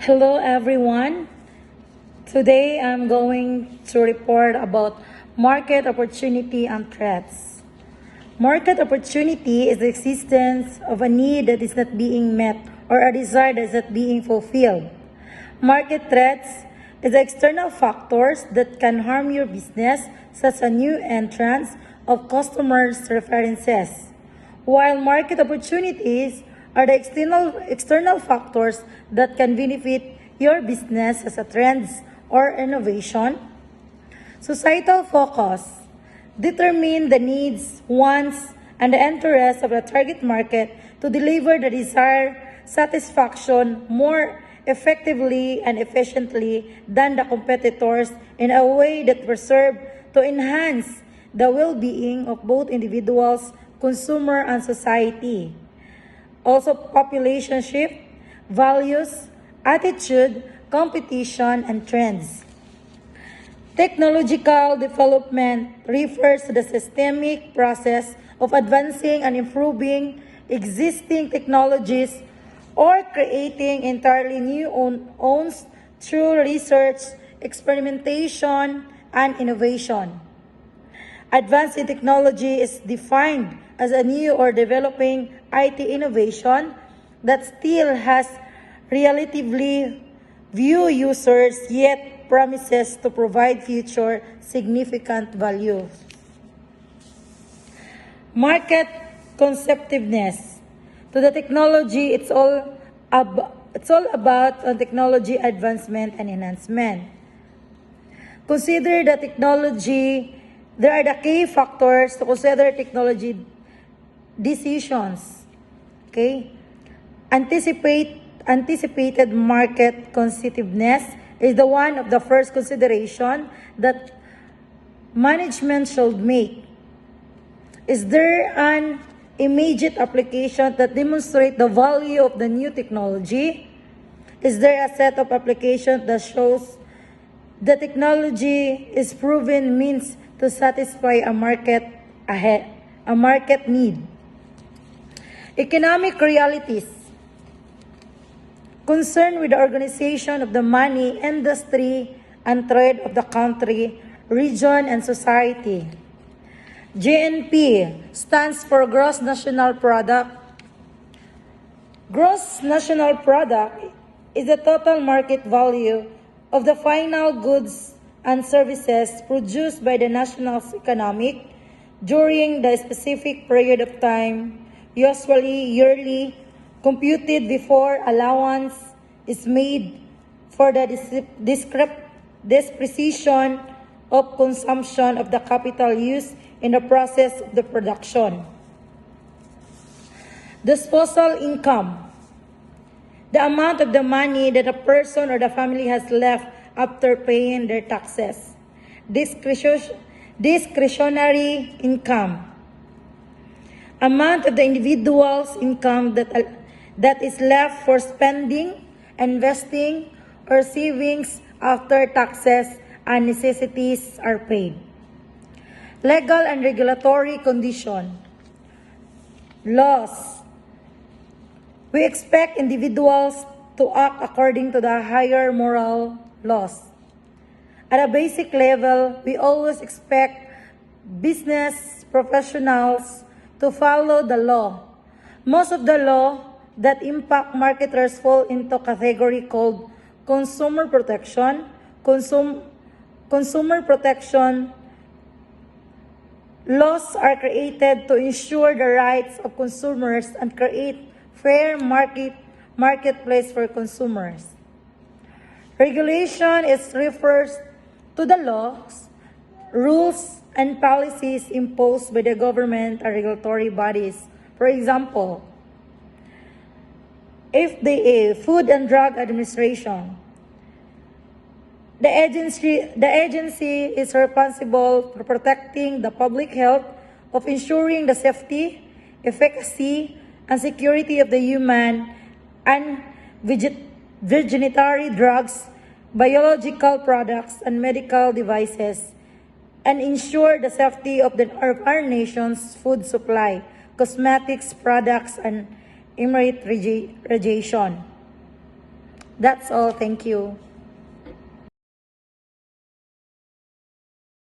Hello everyone. Today I'm going to report about market opportunity and threats. Market opportunity is the existence of a need that is not being met or a desire that is not being fulfilled. Market threats is the external factors that can harm your business, such as new entrants of customers' preferences. While market opportunities are the external factors that can benefit your business as a trends or innovation. Societal focus determine the needs, wants, and the interests of the target market to deliver the desired satisfaction more effectively and efficiently than the competitors in a way that preserve to enhance the well-being of both individuals, consumer, and society. Also, population shift, values, attitude, competition, and trends. Technological development refers to the systemic process of advancing and improving existing technologies or creating entirely new ones through research, experimentation, and innovation. Advanced in technology is defined as a new or developing IT innovation that still has relatively few users yet promises to provide future significant value. Market conceptiveness. To the technology, it's all about technology advancement and enhancement. Consider the technology. There are the key factors to consider technology decisions. Okay? Anticipated market competitiveness is the one of the first consideration that management should make. Is there an immediate application that demonstrates the value of the new technology? Is there a set of applications that shows the technology is proven means to satisfy a market need? Economic realities. Concern with the organization of the money, industry, and trade of the country, region, and society. GNP stands for Gross National Product. Gross National Product is the total market value of the final goods and services produced by the national economy during the specific period of time, usually yearly, computed before allowance is made for the depreciation of consumption of the capital used in the process of the production. Disposal income. The amount of the money that a person or the family has left after paying their taxes. Discretionary income. Amount of the individual's income that is left for spending, investing, or savings after taxes and necessities are paid. Legal and regulatory condition. Laws. We expect individuals to act according to the higher moral laws. At a basic level, we always expect business professionals to follow the law. Most of the law that impact marketers fall into category called consumer protection. Consumer protection laws are created to ensure the rights of consumers and create fair marketplace for consumers. Regulation refers to the laws, rules, and policies imposed by the government or regulatory bodies. For example, FDA, Food and Drug Administration. The agency is responsible for protecting the public health, of ensuring the safety, efficacy, and security of the human and vegetarian drugs, biological products, and medical devices, and ensure the safety of our nation's food supply, cosmetics products, and immigrant radiation. That's all. Thank you.